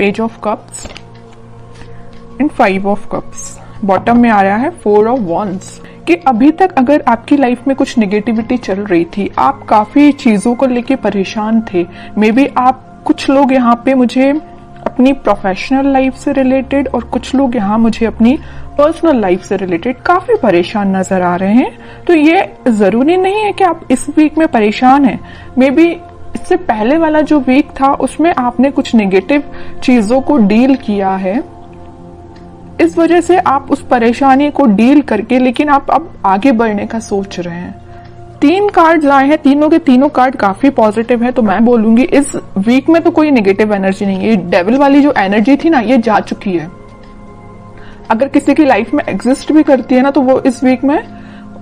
Page of cups and 5 of cups. Bottom में आ रहा है 4 ऑफ वॉन्ड्स कि अभी तक अगर आपकी लाइफ में कुछ नेगेटिविटी चल रही थी, आप काफी चीजों को लेके परेशान थे, मे बी आप कुछ लोग यहाँ पे मुझे अपनी प्रोफेशनल लाइफ से रिलेटेड और कुछ लोग यहाँ मुझे अपनी पर्सनल लाइफ से रिलेटेड काफी परेशान नजर आ रहे हैं। तो ये जरूरी नहीं है कि आप इस वीक में परेशान हैं, मे बी इससे पहले वाला जो वीक था उसमें आपने कुछ नेगेटिव चीजों को डील किया है, इस वजह से आप उस परेशानी को डील करके लेकिन आप अब आगे बढ़ने का सोच रहे हैं। 3 कार्ड्स आए हैं, तीनों के तीनों कार्ड काफी पॉजिटिव है, तो मैं बोलूंगी इस वीक में तो कोई नेगेटिव एनर्जी नहीं है। डेविल वाली जो एनर्जी थी ना, ये जा चुकी है। अगर किसी की लाइफ में एग्जिस्ट भी करती है ना, तो वो इस वीक में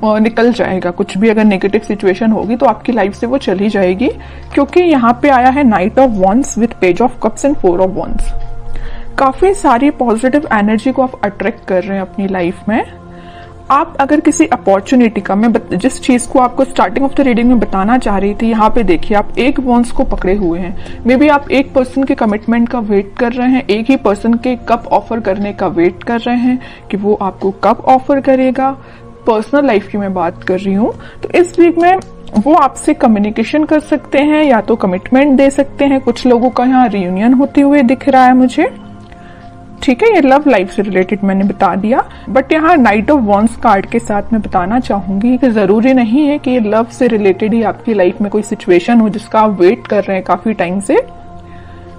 निकल जाएगा। कुछ भी अगर नेगेटिव सिचुएशन होगी तो आपकी लाइफ से वो चली जाएगी, क्योंकि यहाँ पे आया है night of wands with page of cups and 4 of wands. काफी सारी पॉजिटिव एनर्जी को आप अट्रैक्ट कर रहे हैं अपनी लाइफ में। आप अगर किसी अपॉर्चुनिटी का, मैं जिस चीज को आपको स्टार्टिंग ऑफ द रीडिंग में बताना चाह रही थी, यहाँ पे देखिए आप एक वॉन्ड्स को पकड़े हुए हैं। मे बी आप एक पर्सन के कमिटमेंट का वेट कर रहे हैं, एक ही पर्सन के कब ऑफर करने का वेट कर रहे हैं कि वो आपको कब ऑफर करेगा। पर्सनल लाइफ की मैं बात कर रही हूँ। तो इस वीक में वो आपसे कम्युनिकेशन कर सकते हैं या तो कमिटमेंट दे सकते हैं। कुछ लोगों का यहाँ रियूनियन होते हुए दिख रहा है मुझे, ठीक है। ये लव लाइफ से रिलेटेड मैंने बता दिया, बट यहाँ नाइट ऑफ वॉन्ड्स कार्ड के साथ मैं बताना चाहूंगी कि जरूरी नहीं है कि ये लव से रिलेटेड ही आपकी लाइफ में कोई सिचुएशन हो जिसका आप वेट कर रहे हैं काफी टाइम से।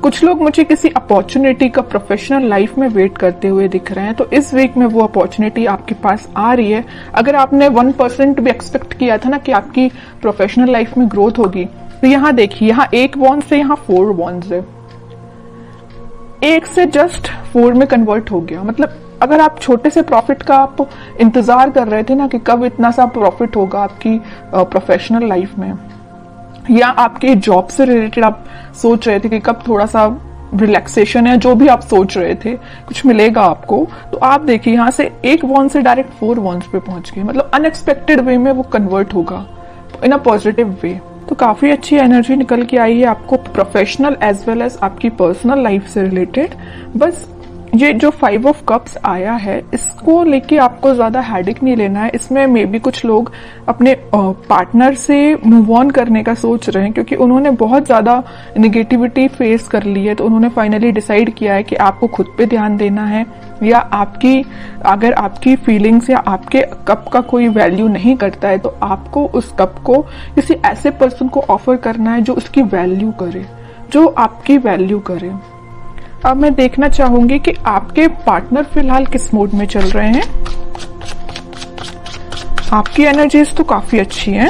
कुछ लोग मुझे किसी अपॉर्चुनिटी का प्रोफेशनल लाइफ में वेट करते हुए दिख रहे हैं, तो इस वीक में वो अपॉर्चुनिटी आपके पास आ रही है। अगर आपने 1% भी एक्सपेक्ट किया था ना कि आपकी प्रोफेशनल लाइफ में ग्रोथ होगी, तो यहाँ देखिए, यहाँ 1 वॉन्ड से यहाँ 4 वॉन्ड्स है, 1 से जस्ट 4 में कन्वर्ट हो गया। मतलब अगर आप छोटे से प्रॉफिट का आप इंतजार कर रहे थे ना कि कब इतना सा प्रॉफिट होगा आपकी प्रोफेशनल लाइफ में, या आपके जॉब से रिलेटेड आप सोच रहे थे कि कब थोड़ा सा रिलैक्सेशन है, जो भी आप सोच रहे थे कुछ मिलेगा आपको, तो आप देखिए यहाँ से 1 वॉन्ड से डायरेक्ट 4 वॉन्ड्स पे पहुंच गए। मतलब अनएक्सपेक्टेड वे में वो कन्वर्ट होगा इन अ पॉजिटिव वे। तो काफी अच्छी एनर्जी निकल के आई है आपको प्रोफेशनल एज वेल एज आपकी पर्सनल लाइफ से रिलेटेड। बस ये जो 5 ऑफ कप्स आया है, इसको लेके आपको ज्यादा हेडेक नहीं लेना है। इसमें मे बी कुछ लोग अपने पार्टनर से मूव ऑन करने का सोच रहे हैं, क्योंकि उन्होंने बहुत ज्यादा नेगेटिविटी फेस कर ली है। तो उन्होंने फाइनली डिसाइड किया है कि आपको खुद पे ध्यान देना है, या अगर आपकी फीलिंग्स या आपके कप का कोई वैल्यू नहीं करता है, तो आपको उस कप को किसी ऐसे पर्सन को ऑफर करना है जो उसकी वैल्यू करे, जो आपकी वैल्यू करे। अब मैं देखना चाहूंगी कि आपके पार्टनर फिलहाल किस मूड में चल रहे हैं। आपकी एनर्जीज तो काफी अच्छी हैं।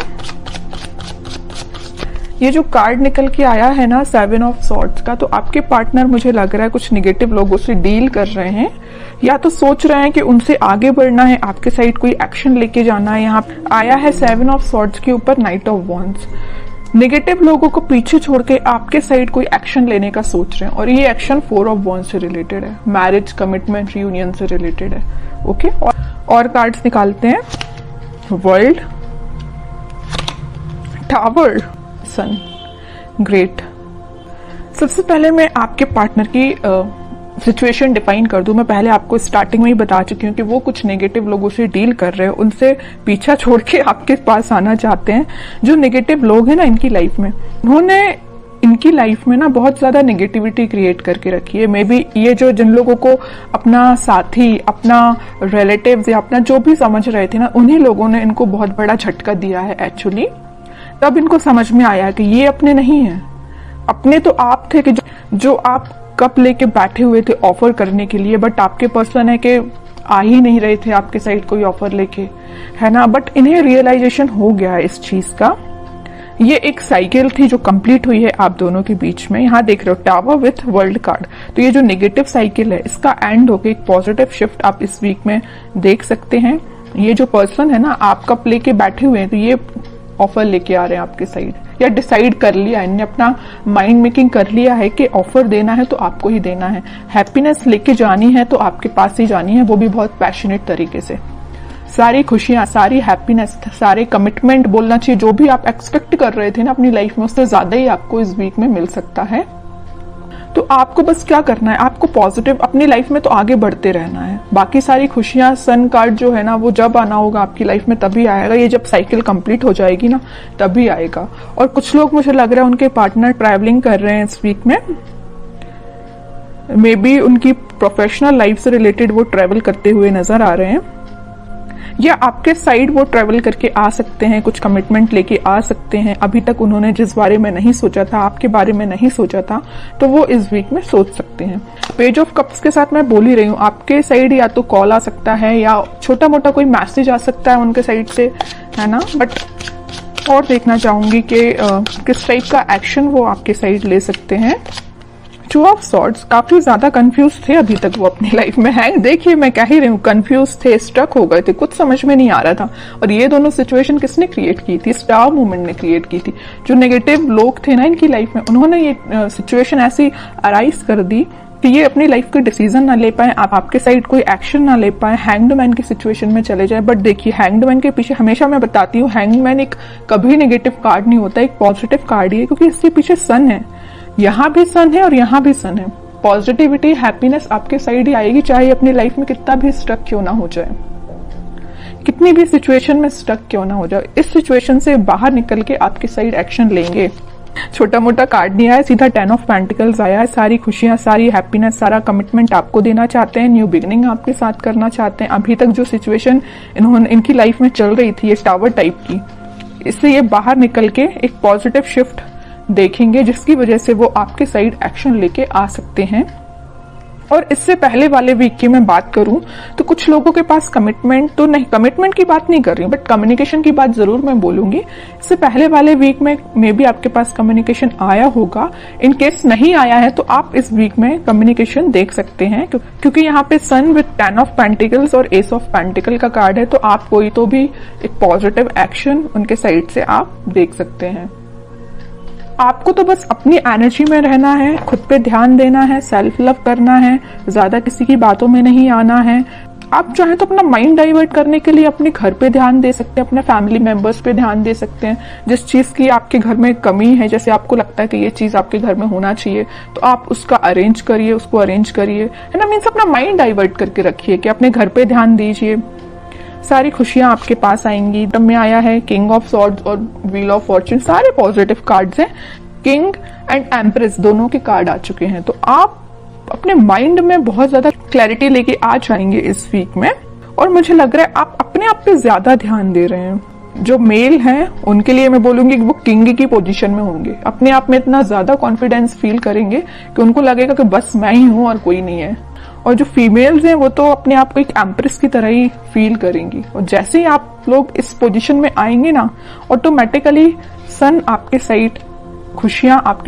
ये जो कार्ड निकल के आया है ना 7 ऑफ सॉर्ड्स का, तो आपके पार्टनर मुझे लग रहा है कुछ नेगेटिव लोगों से डील कर रहे हैं, या तो सोच रहे हैं कि उनसे आगे बढ़ना है, आपके साइड कोई एक्शन लेके जाना है। यहाँ आया है 7 ऑफ सॉर्ड्स के ऊपर नाइट ऑफ वॉन्ड्स। नेगेटिव लोगों को पीछे छोड़ के आपके साइड कोई एक्शन लेने का सोच रहे हैं, और ये एक्शन 4 ऑफ वॉन्ड्स से रिलेटेड है, मैरिज, कमिटमेंट, रियूनियन से रिलेटेड है। ओके, और कार्ड्स निकालते हैं। वर्ल्ड, टावर, सन, ग्रेट। सबसे पहले मैं आपके पार्टनर की सिचुएशन डिफाइन कर दूं। मैं पहले आपको स्टार्टिंग में ही बता चुकी हूँ कि वो कुछ नेगेटिव लोगों से डील कर रहे हैं, उनसे पीछा छोड़ के आपके पास आना चाहते हैं। जो नेगेटिव लोग हैं ना इनकी लाइफ में, उन्होंने इनकी लाइफ में ना बहुत ज्यादा नेगेटिविटी क्रिएट करके रखी है। मे बी ये जो जिन लोगों को अपना साथी, अपना रिलेटिव्स या अपना जो भी समझ रहे थे ना, उन्हीं लोगों ने इनको बहुत बड़ा झटका दिया है एक्चुअली। तब इनको समझ में आया कि ये अपने नहीं है, अपने तो आप थे कि जो आप कप लेके बैठे हुए थे ऑफर करने के लिए, बट आपके पर्सन है कि आ ही नहीं रहे थे आपके साइड कोई ऑफर लेके, है ना। बट इन्हें रियलाइजेशन हो गया है इस चीज का। ये एक साइकिल थी जो कंप्लीट हुई है आप दोनों के बीच में। यहाँ देख रहे हो टावर विथ वर्ल्ड कार्ड, तो ये जो नेगेटिव साइकिल है इसका एंड होके एक पॉजिटिव शिफ्ट आप इस वीक में देख सकते हैं। ये जो पर्सन है ना, आप कप लेके बैठे हुए हैं, तो ये ऑफर लेके आ रहे हैं आपके साइड, या डिसाइड कर लिया है, इन्होंने अपना माइंड मेकिंग कर लिया है कि ऑफर देना है तो आपको ही देना है, हैप्पीनेस लेके जानी है तो आपके पास ही जानी है, वो भी बहुत पैशनेट तरीके से। सारी खुशियां, सारी हैप्पीनेस, सारे कमिटमेंट बोलना चाहिए, जो भी आप एक्सपेक्ट कर रहे थे ना अपनी लाइफ में, उससे ज्यादा ही आपको इस वीक में मिल सकता है। तो आपको बस क्या करना है, आपको पॉजिटिव अपनी लाइफ में तो आगे बढ़ते रहना है। बाकी सारी खुशियां, सन कार्ड जो है ना, वो जब आना होगा आपकी लाइफ में तभी आएगा। ये जब साइकिल कंप्लीट हो जाएगी ना तभी आएगा। और कुछ लोग, मुझे लग रहा है उनके पार्टनर ट्रैवलिंग कर रहे हैं इस वीक में, मे बी उनकी प्रोफेशनल लाइफ से रिलेटेड वो ट्रैवल करते हुए नजर आ रहे हैं, या आपके साइड वो ट्रैवल करके आ सकते हैं, कुछ कमिटमेंट लेके आ सकते हैं। अभी तक उन्होंने जिस बारे में नहीं सोचा था, आपके बारे में नहीं सोचा था, तो वो इस वीक में सोच सकते हैं। पेज ऑफ कप्स के साथ मैं बोल ही रही हूँ, आपके साइड या तो कॉल आ सकता है या छोटा मोटा कोई मैसेज आ सकता है उनके साइड से, है ना। बट और देखना चाहूंगी कि किस टाइप का एक्शन वो आपके साइड ले सकते हैं। टू ऑफ सॉर्ड्स, काफी ज्यादा कंफ्यूज थे अभी तक वो अपनी लाइफ में है। देखिए मैं कह ही रही हूँ, कंफ्यूज थे, स्ट्रक हो गए थे, कुछ समझ में नहीं आ रहा था। और ये दोनों सिचुएशन किसने क्रिएट की थी? स्टार मूवमेंट ने क्रिएट की थी। जो नेगेटिव लोग थे ना इनकी लाइफ में, उन्होंने ये सिचुएशन ऐसी अराइज कर दी कि ये अपनी लाइफ के डिसीजन ना ले पाए, आपके साइड कोई एक्शन ना ले पाए, हैंग्ड मैन की सिचुएशन में चले जाए। बट देखिए, हैंग्ड मैन के पीछे हमेशा मैं बताती हूँ, हैंग्ड मैन एक कभी नेगेटिव कार्ड नहीं होता, एक पॉजिटिव कार्ड ही है, क्योंकि इसके पीछे सन है। यहाँ भी सन है और यहाँ भी सन है। पॉजिटिविटी, हैप्पीनेस आपके साइड ही आएगी, चाहे अपनी लाइफ में कितना भी स्ट्रक क्यों ना हो जाए, कितनी भी सिचुएशन में स्ट्रक क्यों ना हो जाए, इस सिचुएशन से बाहर निकल के आपके साइड एक्शन लेंगे। छोटा मोटा कार्ड नहीं आया, सीधा 10 ऑफ पेंटिकल्स आया है। सारी खुशियां, सारी हैप्पीनेस, सारा कमिटमेंट आपको देना चाहते हैं, न्यू बिगनिंग आपके साथ करना चाहते हैं। अभी तक जो सिचुएशन इनकी लाइफ में चल रही थी, ये टावर टाइप की, इससे ये बाहर निकल के एक पॉजिटिव शिफ्ट देखेंगे, जिसकी वजह से वो आपके साइड एक्शन लेके आ सकते हैं। और इससे पहले वाले वीक की मैं बात करूं तो कुछ लोगों के पास कमिटमेंट तो नहीं, कमिटमेंट की बात नहीं कर रही हूं, बट कम्युनिकेशन की बात जरूर मैं बोलूंगी। इससे पहले वाले वीक में मे बी आपके पास कम्युनिकेशन आया होगा। इन केस नहीं आया है तो आप इस वीक में कम्युनिकेशन देख सकते हैं, क्योंकि यहाँ पे सन विद 10 ऑफ पेंटिकल्स और एस ऑफ पेंटिकल का कार्ड है, तो आप कोई तो भी एक पॉजिटिव एक्शन उनके साइड से आप देख सकते हैं। आपको तो बस अपनी एनर्जी में रहना है, खुद पे ध्यान देना है, सेल्फ लव करना है, ज्यादा किसी की बातों में नहीं आना है। आप चाहें तो अपना माइंड डाइवर्ट करने के लिए अपने घर पे ध्यान दे सकते हैं, अपने फैमिली मेंबर्स पे ध्यान दे सकते हैं। जिस चीज की आपके घर में कमी है, जैसे आपको लगता है कि ये चीज आपके घर में होना चाहिए, तो आप उसका अरेंज करिए, उसको अरेंज करिए, है ना। मीन्स अपना माइंड डाइवर्ट करके रखिए कि अपने घर पे ध्यान दीजिए। सारी खुशियां आपके पास आएंगी। तब में आया है किंग ऑफ सॉर्ड्स और व्हील ऑफ फॉर्च्यून, सारे पॉजिटिव कार्ड्स हैं। किंग एंड एम्प्रेस दोनों के कार्ड आ चुके हैं, तो आप अपने माइंड में बहुत ज्यादा क्लैरिटी लेके आ जाएंगे इस वीक में। और मुझे लग रहा है आप अपने आप पे ज्यादा ध्यान दे रहे हैं। जो मेल हैं उनके लिए मैं बोलूंगी कि वो किंग की पोजीशन में होंगे, अपने आप में इतना ज्यादा कॉन्फिडेंस फील करेंगे कि उनको लगेगा कि बस मैं ही हूं और कोई नहीं है। और जो फीमेल्स हैं वो तो अपने आप को एक एम्प्रेस की तरह ही फील करेंगी। और जैसे ही आप लोग इस पोजीशन में आएंगे ना, ऑटोमेटिकली सन आपके साइड, खुशियां आपके